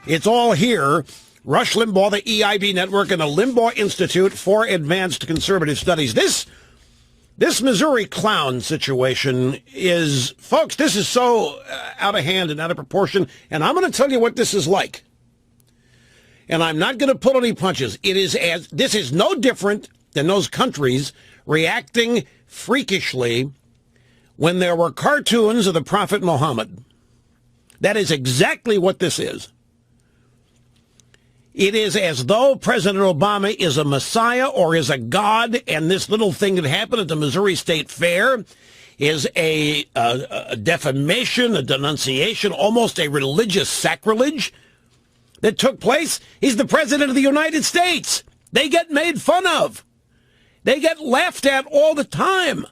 It's all here. Rush Limbaugh, the EIB Network, and the Limbaugh Institute for Advanced Conservative Studies. This Missouri clown situation is, folks, this is so out of hand and out of proportion, and I'm going to tell you what this is like. And I'm not going to pull any punches. This is no different than those countries reacting freakishly when there were cartoons of the Prophet Muhammad. That is exactly what this is. It is as though President Obama is a messiah or is a god, and this little thing that happened at the Missouri State Fair is a defamation, a denunciation, almost a religious sacrilege that took place. He's the President of the United States. They get made fun of. They get laughed at all the time.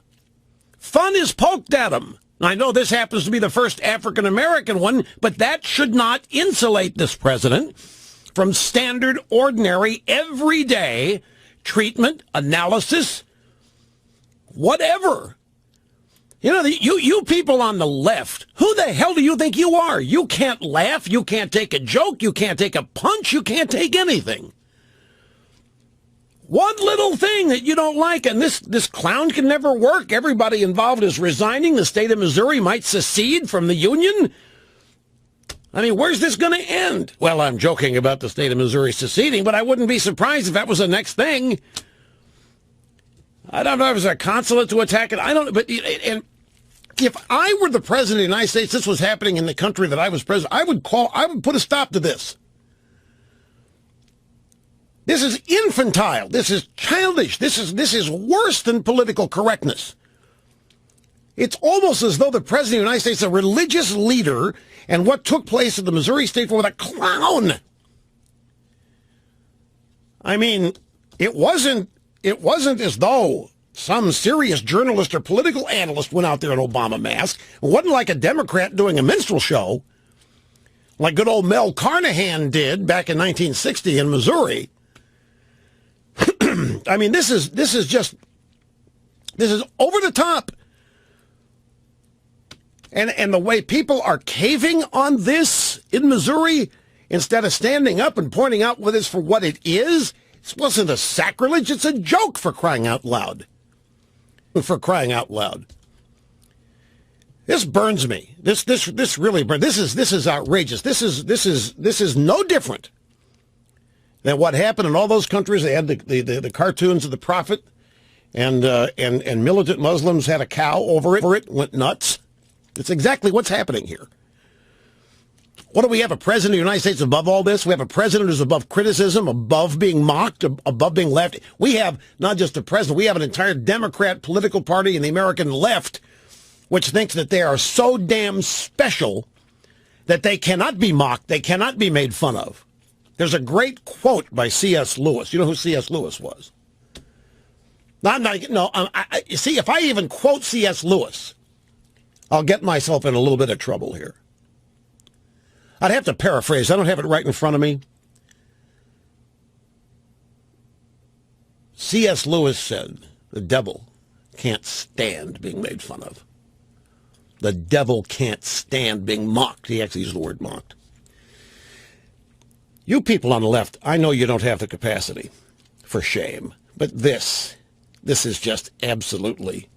Fun is poked at them. I know this happens to be the first African-American one, but that should not insulate this president from standard, ordinary, everyday treatment, analysis, whatever. You know, you people on the left, who the hell do you think you are? You can't laugh, you can't take a joke, you can't take a punch, you can't take anything. One little thing that you don't like, and this clown can never work. Everybody involved is resigning. The state of Missouri might secede from the union. I mean, where's this going to end? Well, I'm joking about the state of Missouri seceding, but I wouldn't be surprised if that was the next thing. I don't know if it was a consulate to attack it. I don't know. But and if I were the president of the United States, this was happening in the country that I was president, I would put a stop to this. This is infantile. This is childish. This is worse than political correctness. It's almost as though the president of the United States is a religious leader, and what took place at the Missouri State Fair with a clown. I mean, it wasn't as though some serious journalist or political analyst went out there in Obama mask. It wasn't like a Democrat doing a minstrel show, like good old Mel Carnahan did back in 1960 in Missouri. I mean, this is over the top. And the way people are caving on this in Missouri, instead of standing up and pointing out what is for what it is, this wasn't a sacrilege, it's a joke, for crying out loud. For crying out loud. This burns me. This really burns. This is outrageous. This is no different than what happened in all those countries. They had the cartoons of the prophet, and militant Muslims had a cow over it, went nuts. It's exactly what's happening here. What do we have? A president of the United States above all this? We have a president who's above criticism, above being mocked, above being left. We have not just a president, we have an entire Democrat political party in the American left which thinks that they are so damn special that they cannot be mocked, they cannot be made fun of. There's a great quote by C.S. Lewis. You know who C.S. Lewis was? See, if I even quote C.S. Lewis, I'll get myself in a little bit of trouble here. I'd have to paraphrase. I don't have it right in front of me. C.S. Lewis said, the devil can't stand being made fun of. The devil can't stand being mocked. He actually used the word mocked. You people on the left, I know you don't have the capacity for shame, but this is just absolutely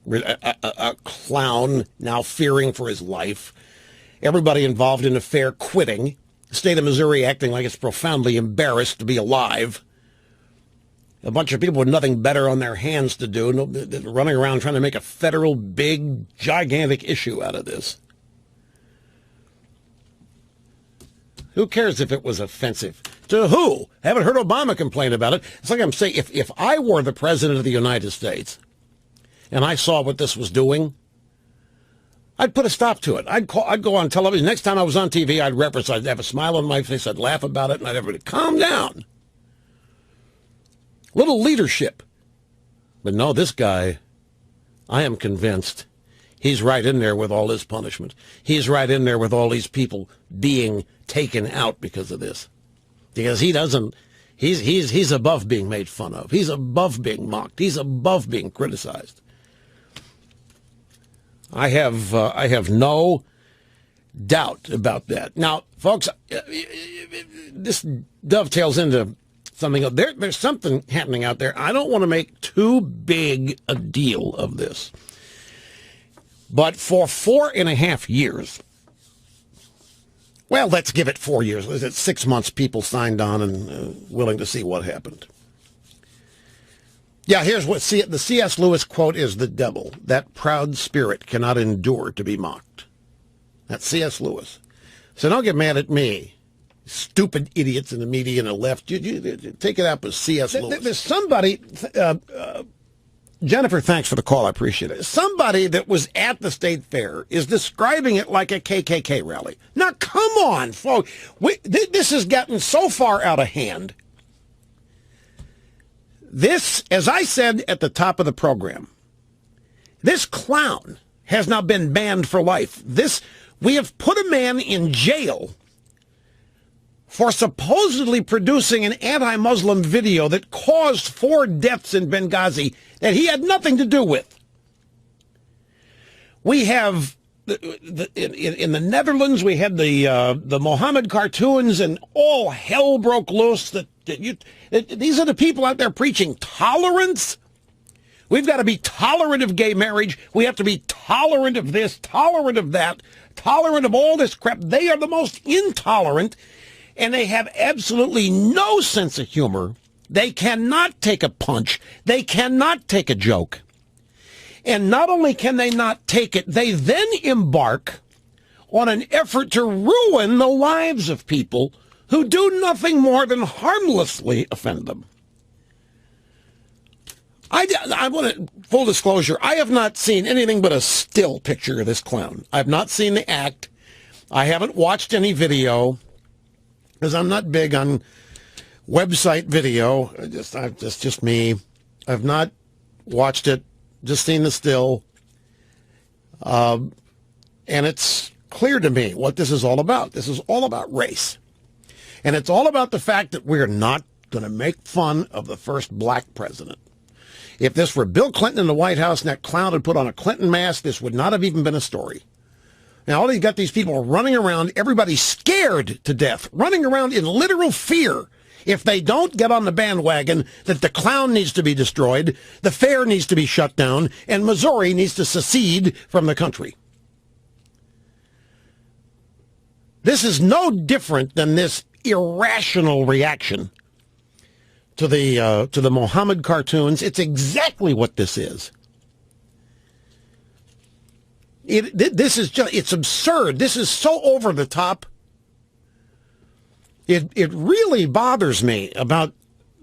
a clown now fearing for his life. Everybody involved in the fair quitting. The state of Missouri acting like it's profoundly embarrassed to be alive. A bunch of people with nothing better on their hands to do, running around trying to make a federal, big, gigantic issue out of this. Who cares if it was offensive? To who? Haven't heard Obama complain about it. It's like I'm saying, if I were the president of the United States and I saw what this was doing, I'd put a stop to it. I'd go on television. Next time I was on TV, I'd reference, I'd have a smile on my face, I'd laugh about it, and I'd have everybody calm down. Little leadership. But no, this guy, I am convinced, he's right in there with all his punishment. He's right in there with all these people being taken out because of this. Because he doesn't, he's above being made fun of. He's above being mocked. He's above being criticized. I have no doubt about that. Now, folks, this dovetails into something else. There's something happening out there. I don't want to make too big a deal of this. But for 4.5 years, well, let's give it 4 years. It's 6 months people signed on and willing to see what happened. Yeah, here's what the C.S. Lewis quote is: "The devil, that proud spirit, cannot endure to be mocked." That's C.S. Lewis. So don't get mad at me, stupid idiots in the media and the left. You take it up with C.S. Lewis. There's somebody, Jennifer, thanks for the call. I appreciate it. Somebody that was at the state fair is describing it like a KKK rally. Now, come on, folks. This has gotten so far out of hand. This, as I said at the top of the program, this clown has now been banned for life. We have put a man in jail for supposedly producing an anti-Muslim video that caused 4 deaths in Benghazi that he had nothing to do with. We have, in the Netherlands, we had the Mohammed cartoons, and all hell broke loose. These are the people out there preaching tolerance. We've got to be tolerant of gay marriage. We have to be tolerant of this, tolerant of that, tolerant of all this crap. They are the most intolerant, and they have absolutely no sense of humor. They cannot take a punch. They cannot take a joke. And not only can they not take it, they then embark on an effort to ruin the lives of people who do nothing more than harmlessly offend them. I want to, full disclosure, I have not seen anything but a still picture of this clown. I've not seen the act. I haven't watched any video, because I'm not big on website video. That's just me. I've not watched it, just seen the still. And it's clear to me what this is all about. This is all about race. And it's all about the fact that we're not going to make fun of the first black president. If this were Bill Clinton in the White House and that clown had put on a Clinton mask, this would not have even been a story. Now, all you got these people running around, everybody scared to death, running around in literal fear. If they don't get on the bandwagon that the clown needs to be destroyed, the fair needs to be shut down, and Missouri needs to secede from the country. This is no different than this irrational reaction to the Mohammed cartoons. It's exactly what this is. This is just, it's absurd. This is so over the top. It really bothers me about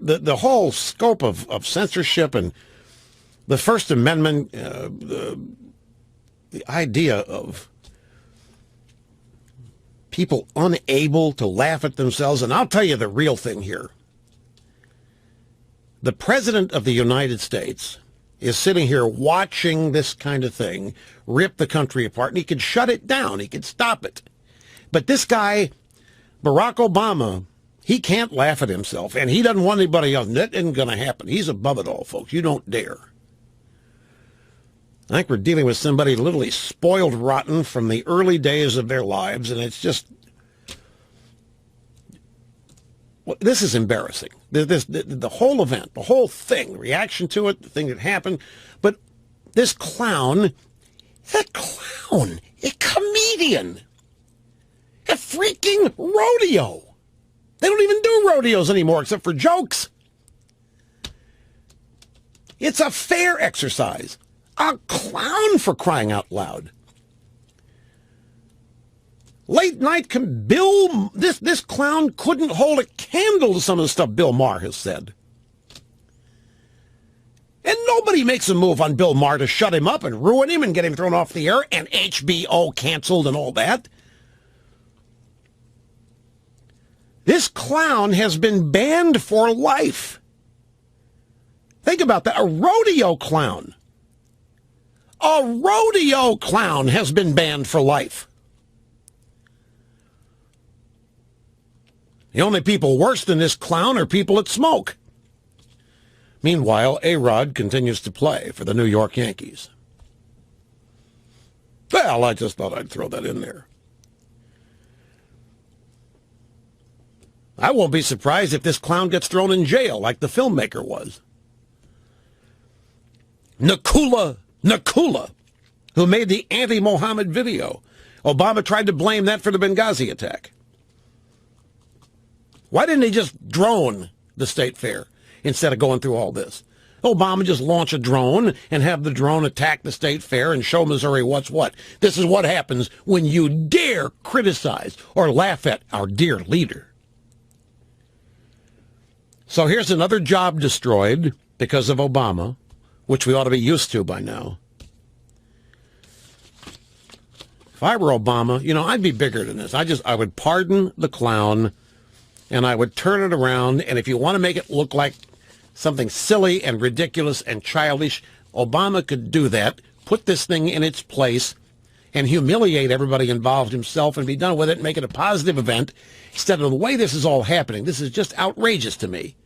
the whole scope of censorship and the First Amendment, the idea of people unable to laugh at themselves. And I'll tell you the real thing here. The President of the United States is sitting here watching this kind of thing rip the country apart, and he could shut it down. He could stop it. But this guy, Barack Obama, he can't laugh at himself, and he doesn't want anybody else. That isn't going to happen. He's above it all, folks. You don't dare. I think we're dealing with somebody literally spoiled rotten from the early days of their lives, and it's just, this is embarrassing. The whole event, the whole thing, the reaction to it, the thing that happened. But this clown, a comedian, a freaking rodeo. They don't even do rodeos anymore except for jokes. It's a fair exercise. A clown, for crying out loud. Late night, this clown couldn't hold a candle to some of the stuff Bill Maher has said. And nobody makes a move on Bill Maher to shut him up and ruin him and get him thrown off the air and HBO canceled and all that. This clown has been banned for life. Think about that. A rodeo clown. A rodeo clown has been banned for life. The only people worse than this clown are people that smoke. Meanwhile, A-Rod continues to play for the New York Yankees. Well, I just thought I'd throw that in there. I won't be surprised if this clown gets thrown in jail like the filmmaker was. Nakula, who made the anti-Mohammed video. Obama tried to blame that for the Benghazi attack. Why didn't he just drone the state fair instead of going through all this? Obama just launch a drone and have the drone attack the state fair and show Missouri what's what. This is what happens when you dare criticize or laugh at our dear leader. So here's another job destroyed because of Obama, which we ought to be used to by now. If I were Obama, I'd be bigger than this. I would pardon the clown, and I would turn it around, and if you want to make it look like something silly and ridiculous and childish, Obama could do that, put this thing in its place, and humiliate everybody involved himself and be done with it and make it a positive event instead of the way this is all happening. This is just outrageous to me.